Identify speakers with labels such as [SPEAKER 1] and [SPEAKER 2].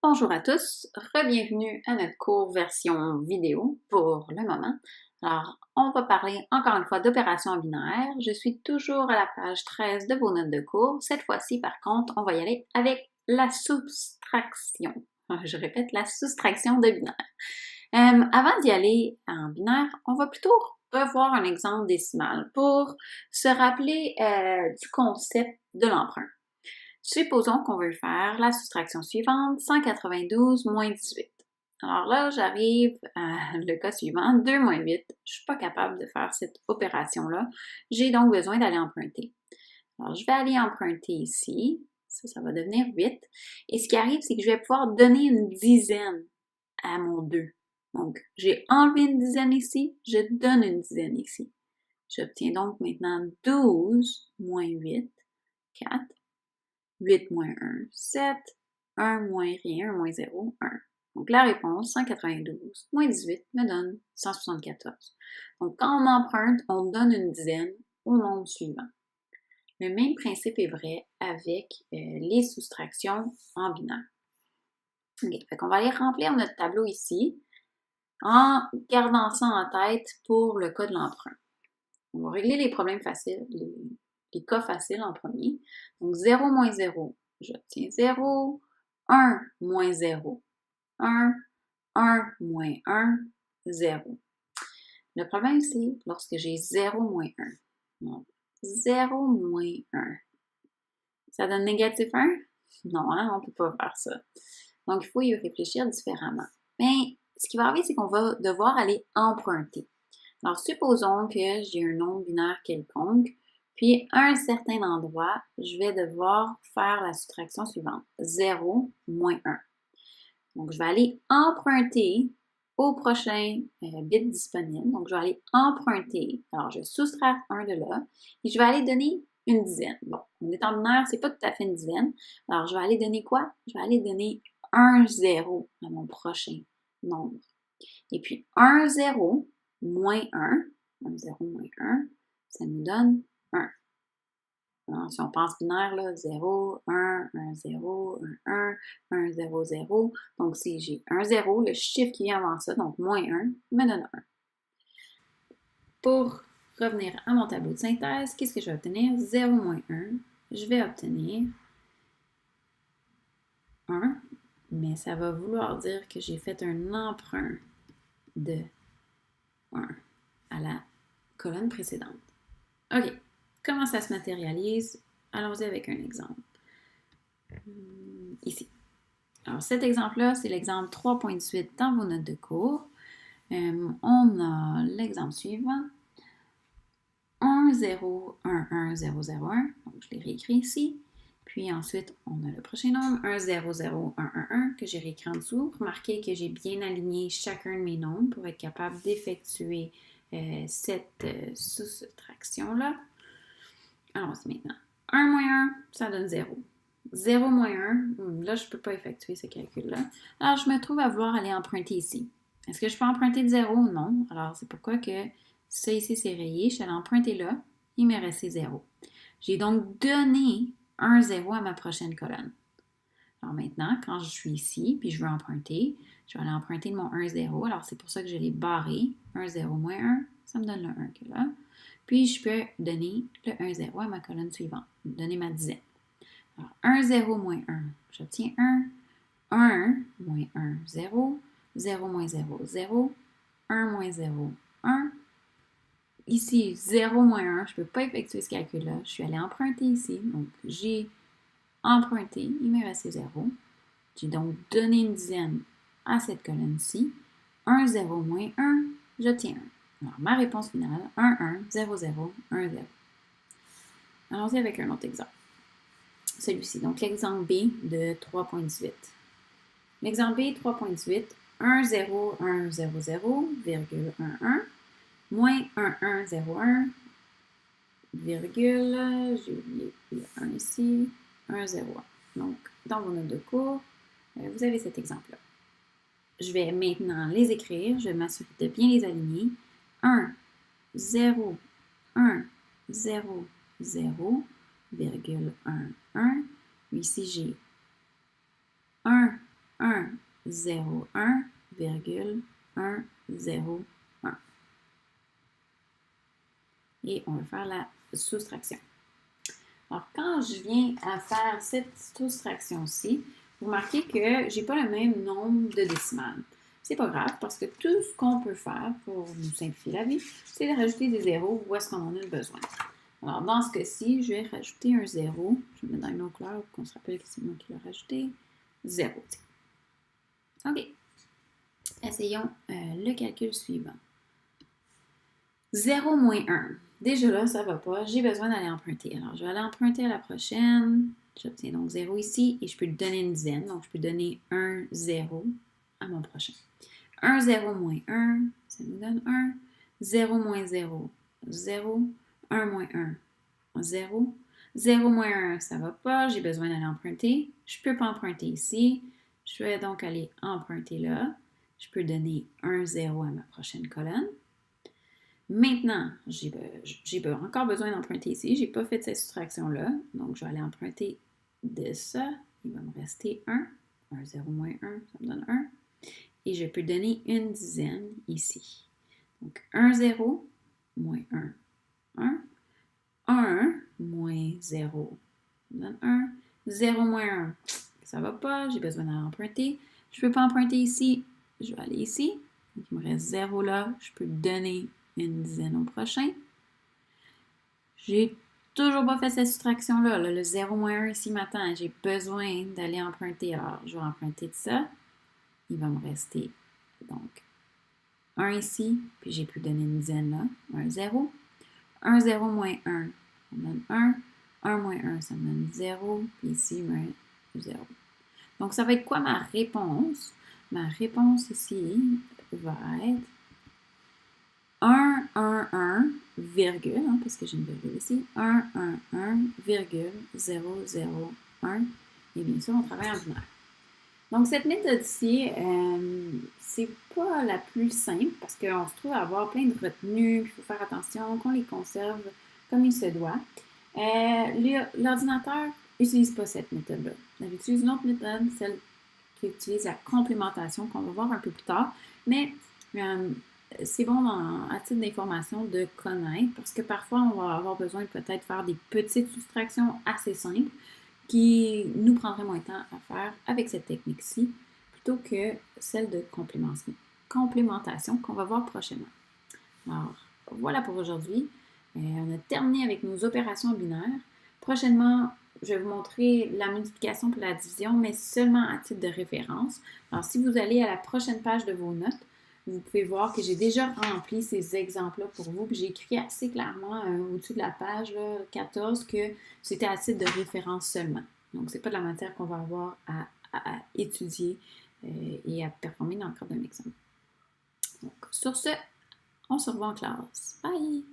[SPEAKER 1] Bonjour à tous, re-bienvenue à notre cours version vidéo pour le moment. Alors, on va parler encore une fois d'opérations en binaire. Je suis toujours à la page 13 de vos notes de cours. Cette fois-ci, par contre, on va y aller avec la soustraction. Je répète, la soustraction de binaire. Avant d'y aller en binaire, on va plutôt revoir un exemple décimal pour se rappeler du concept de l'emprunt. Supposons qu'on veut faire la soustraction suivante, 192 moins 18. Alors là, j'arrive à le cas suivant, 2 moins 8. Je ne suis pas capable de faire cette opération-là. J'ai donc besoin d'aller emprunter. Alors, je vais aller emprunter ici. Ça va devenir 8. Et ce qui arrive, c'est que je vais pouvoir donner une dizaine à mon 2. Donc, j'ai enlevé une dizaine ici, je donne une dizaine ici. J'obtiens donc maintenant 12 moins 8, 4. 8 moins 1, 7. 1 moins rien, 1 moins 0, 1. Donc la réponse, 192 moins 18 me donne 174. Donc quand on emprunte, on donne une dizaine au nombre suivant. Le même principe est vrai avec les soustractions en binaire. Okay. Fait qu'on va aller remplir notre tableau ici en gardant ça en tête pour le cas de l'emprunt. On va régler les problèmes faciles, les cas faciles en premier. Donc 0 moins 0, j'obtiens 0. 1 moins 0, 1. 1 moins 1, 0. Le problème, c'est lorsque j'ai 0 moins 1. Donc, 0 moins 1. Ça donne négatif 1? Non, hein, on ne peut pas faire ça. Donc, il faut y réfléchir différemment. Mais ce qui va arriver, c'est qu'on va devoir aller emprunter. Alors, supposons que j'ai un nombre binaire quelconque, puis à un certain endroit, je vais devoir faire la soustraction suivante. 0 moins 1. Donc, je vais aller emprunter au prochain bit disponible. Donc, je vais aller emprunter. Alors, je vais soustraire 1 de là et je vais aller donner une dizaine. Bon, on est en binaire, c'est pas tout à fait une dizaine. Alors, je vais aller donner quoi? Je vais aller donner un 0 à mon prochain nombre. Et puis, 1 0 moins 1, 1 0 moins 1, ça nous donne 1. Alors, si on pense binaire, là, 0, 1, 1, 0, 1, 1, 1, 0, 0. Donc, si j'ai 1, 0, le chiffre qui vient avant ça, donc moins 1, me donne 1. Pour revenir à mon tableau de synthèse, qu'est-ce que je vais obtenir? 0 moins 1, je vais obtenir 1, mais ça va vouloir dire que j'ai fait un emprunt de 1 à la colonne précédente. OK. Comment ça se matérialise? Allons-y avec un exemple. Ici. Alors, cet exemple-là, c'est l'exemple 3.18 dans vos notes de cours. On a l'exemple suivant. 1, 0, 1, 1, 0, 0, 1. Donc, je l'ai réécrit ici. Puis ensuite, on a le prochain nombre, 1, 0, 0, 1, 1, 1, que j'ai réécrit en dessous. Remarquez que j'ai bien aligné chacun de mes nombres pour être capable d'effectuer cette soustraction-là. Allons-y maintenant. 1 moins 1, ça donne 0. 0 moins 1, là, je ne peux pas effectuer ce calcul-là. Alors, je me trouve à vouloir aller emprunter ici. Est-ce que je peux emprunter de 0? Non. Alors, c'est pourquoi que ça ici, c'est rayé. Je suis allée emprunter là. Il m'est resté 0. J'ai donc donné un 0 à ma prochaine colonne. Alors maintenant, quand je suis ici, puis je veux emprunter, je vais aller emprunter de mon 1, 0. Alors, c'est pour ça que je l'ai barré. 1, 0 moins 1, ça me donne le 1 que là. Puis, je peux donner le 1, 0 à ma colonne suivante. Donner ma dizaine. Alors, 1, 0 moins 1, j'obtiens 1. 1 moins 1, 0. 0 moins 0, 0. 1 moins 0, 1. Ici, 0 moins 1, je ne peux pas effectuer ce calcul-là. Je suis allée emprunter ici. Donc, j'ai emprunté, il m'est resté 0. J'ai donc donné une dizaine à cette colonne-ci. 1, 0 moins 1, j'obtiens 1. Alors, ma réponse finale, 1, 1, 0, 0, 1, 0. Allons-y avec un autre exemple. Celui-ci, donc l'exemple B de 3.18. L'exemple B 3.18, 1, 0, 1, 0, 0, virgule 1, 1, moins 1, 1, 0, 1, virgule, j'ai oublié le 1 ici, 1, 0, 1. Donc, dans vos notes de cours, vous avez cet exemple-là. Je vais maintenant les écrire, je vais m'assurer de bien les aligner. 1, 0, 1, 0, 0, virgule 1, 1. Ici, j'ai 1, 1, 0, 1, virgule, 1, 0, 1. Et on va faire la soustraction. Alors, quand je viens à faire cette soustraction-ci, vous remarquez que je n'ai pas le même nombre de décimales. C'est pas grave parce que tout ce qu'on peut faire pour nous simplifier la vie, c'est de rajouter des zéros où est-ce qu'on en a besoin. Alors, dans ce cas-ci, je vais rajouter un 0. Je vais mettre dans une autre couleur pour qu'on se rappelle que c'est moi qui l'ai rajouté. 0. OK. Essayons le calcul suivant. 0 moins 1. Déjà là, ça ne va pas. J'ai besoin d'aller emprunter. Alors, je vais aller emprunter à la prochaine. J'obtiens donc 0 ici et je peux lui donner une dizaine. Donc, je peux donner 1, 0 à mon prochain. 1, 0 moins 1, ça nous donne 1. 0 moins 0, 0. 1 moins 1, 0. 0 moins 1, ça ne va pas. J'ai besoin d'aller emprunter. Je ne peux pas emprunter ici. Je vais donc aller emprunter là. Je peux donner 1, 0 à ma prochaine colonne. Maintenant, j'ai encore besoin d'emprunter ici. Je n'ai pas fait cette soustraction-là. Donc, je vais aller emprunter de ça. Il va me rester 1. 1, 0 moins 1, ça me donne 1. Et je peux donner une dizaine ici. Donc, 1, 0 moins 1, 1. 1 moins 0, ça me donne 1. 0 moins 1, ça ne va pas. J'ai besoin d'aller emprunter. Je ne peux pas emprunter ici. Je vais aller ici. Donc, il me reste 0 là. Je peux donner une dizaine au prochain. J'ai toujours pas fait cette soustraction-là. Le 0 moins 1 ici m'attend. J'ai besoin d'aller emprunter. Alors, je vais emprunter de ça. Il va me rester donc 1 ici, puis j'ai pu donner une dizaine là. 1, 0. 1, 0 moins 1, ça me donne 1. 1 moins 1, ça me donne 0. Puis ici, 0. Donc, ça va être quoi ma réponse? Ma réponse ici va être 1, 1, 1, virgule, parce que j'ai une virgule ici, 1, 1, 1, virgule, 0, 0, 1. Et bien sûr, on travaille en binaire. Donc, cette méthode-ci, c'est pas la plus simple parce qu'on se trouve à avoir plein de retenues, il faut faire attention qu'on les conserve comme il se doit. L'ordinateur n'utilise pas cette méthode-là. Il utilise une autre méthode, celle qui utilise la complémentation, qu'on va voir un peu plus tard. Mais c'est bon à titre d'information de connaître parce que parfois, on va avoir besoin de peut-être faire des petites soustractions assez simples qui nous prendrait moins de temps à faire avec cette technique-ci plutôt que celle de complémentation qu'on va voir prochainement. Alors, voilà pour aujourd'hui. On a terminé avec nos opérations binaires. Prochainement, je vais vous montrer la multiplication pour la division, mais seulement à titre de référence. Alors, si vous allez à la prochaine page de vos notes, vous pouvez voir que j'ai déjà rempli ces exemples-là pour vous. J'ai écrit assez clairement au-dessus de la page 14 que c'était à titre de référence seulement. Donc, ce n'est pas de la matière qu'on va avoir à étudier et à performer dans le cadre d'un examen. Donc, sur ce, on se revoit en classe. Bye!